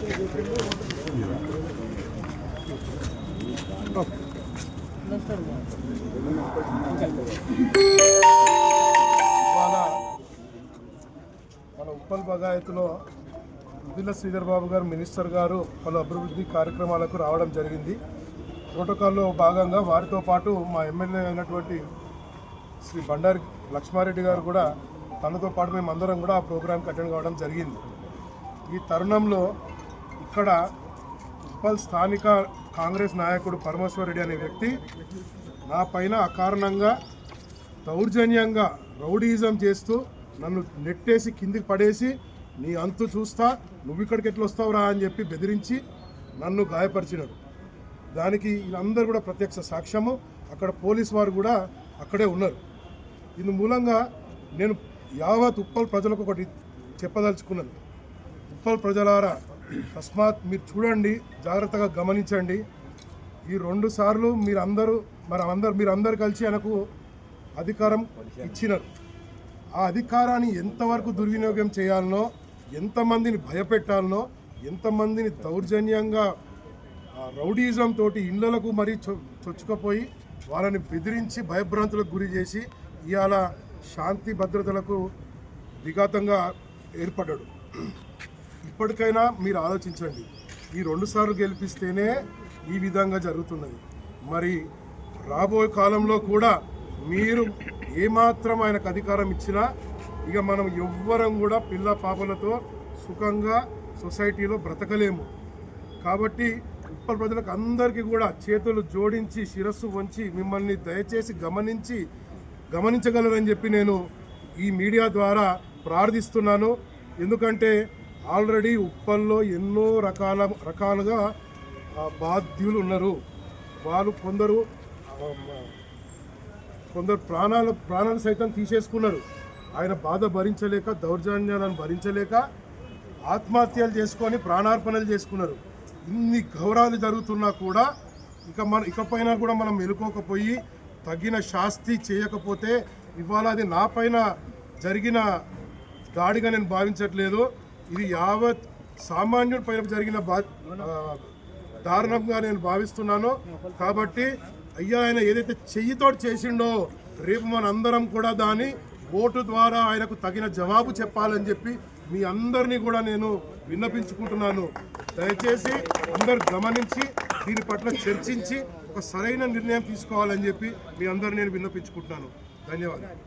మన ఉప్పల్ బగాయత్లో ఉద్దిల శ్రీధర్ బాబు గారు మినిస్టర్ గారు పలు అభివృద్ధి కార్యక్రమాలకు రావడం జరిగింది. ప్రోటోకాల్లో భాగంగా వారితో పాటు మా ఎమ్మెల్యే అయినటువంటి శ్రీ బండారి లక్ష్మారెడ్డి గారు కూడా తనతో పాటు మేమందరం కూడా ఆ ప్రోగ్రాంకి అటెండ్ కావడం జరిగింది. ఈ తరుణంలో ఇక్కడ ఉప్పల్ స్థానిక కాంగ్రెస్ నాయకుడు పరమేశ్వరరెడ్డి అనే వ్యక్తి నా పైన అకారణంగా దౌర్జన్యంగా రౌడీజం చేస్తూ నన్ను నెట్టేసి కిందికి పడేసి నీ అంతు చూస్తా, నువ్వు ఇక్కడికి ఎట్లా వస్తావురా అని చెప్పి బెదిరించి నన్ను గాయపరిచినాడు. దానికి వీళ్ళందరూ కూడా ప్రత్యక్ష సాక్ష్యము. అక్కడ పోలీసు వారు కూడా అక్కడే ఉన్నారు. ఇందు మూలంగా నేను యావత్ ఉప్పల్ ప్రజలకు ఒకటి చెప్పదలుచుకున్నాను. ఉప్పల్ ప్రజలారా, తస్మాత్ మీరు చూడండి, జాగ్రత్తగా గమనించండి. ఈ 2 సార్లు మీరందరూ కలిసి ఆయనకు అధికారం ఇచ్చినారు. ఆ అధికారాన్ని ఎంతవరకు దుర్వినియోగం చేయాలనో, ఎంతమందిని భయపెట్టాలనో, ఎంతమందిని దౌర్జన్యంగా రౌడీజం తోటి ఇళ్లకు మరీ చొచ్చుకపోయి వాళ్ళని బెదిరించి భయభ్రాంతులకు గురి చేసి ఇవాళ శాంతి భద్రతలకు విఘాతంగా ఏర్పడ్డాడు. ఇప్పటికైనా మీరు ఆలోచించండి. ఈ 2 సార్లు గెలిపిస్తేనే ఈ విధంగా జరుగుతున్నది. మరి రాబోయే కాలంలో కూడా మీరు ఏమాత్రం ఆయనకు అధికారం ఇచ్చినా ఇక మనం ఎవ్వరం కూడా పిల్ల పాపలతో సుఖంగా సొసైటీలో బ్రతకలేము. కాబట్టి ఉప్పల్ ప్రజలకు అందరికీ కూడా చేతులు జోడించి శిరస్సు వంచి మిమ్మల్ని దయచేసి గమనించగలరని చెప్పి నేను ఈ మీడియా ద్వారా ప్రార్థిస్తున్నాను. ఎందుకంటే ఆల్రెడీ ఉప్పల్లో ఎన్నో రకాలుగా బాధ్యులు ఉన్నారు. వాళ్ళు కొందరు ప్రాణాలు సైతం తీసేసుకున్నారు. ఆయన బాధ భరించలేక, దౌర్జన్యాలను భరించలేక ఆత్మహత్యలు చేసుకొని ప్రాణార్పణలు చేసుకున్నారు. ఇన్ని గౌరవాలు జరుగుతున్నా కూడా ఇకపైన కూడా మనం మెలుకోకపోయి తగిన శాస్తి చేయకపోతే ఇవాళ అది నా పైన జరిగిన దాడిగా నేను భావించట్లేదు. ఇది యావత్ సామాన్యుడి పైన జరిగిన దారుణంగా నేను భావిస్తున్నాను. కాబట్టి అయ్యా, ఆయన ఏదైతే చెయ్యితోటి చేసిండో రేపు మనందరం కూడా దాన్ని ఓటు ద్వారా ఆయనకు తగిన జవాబు చెప్పాలని చెప్పి మీ అందరినీ కూడా నేను విన్నపించుకుంటున్నాను. దయచేసి అందరు గమనించి దీని పట్ల చర్చించి ఒక సరైన నిర్ణయం తీసుకోవాలని చెప్పి మీ అందరు నేను విన్నపించుకుంటున్నాను. ధన్యవాదాలు.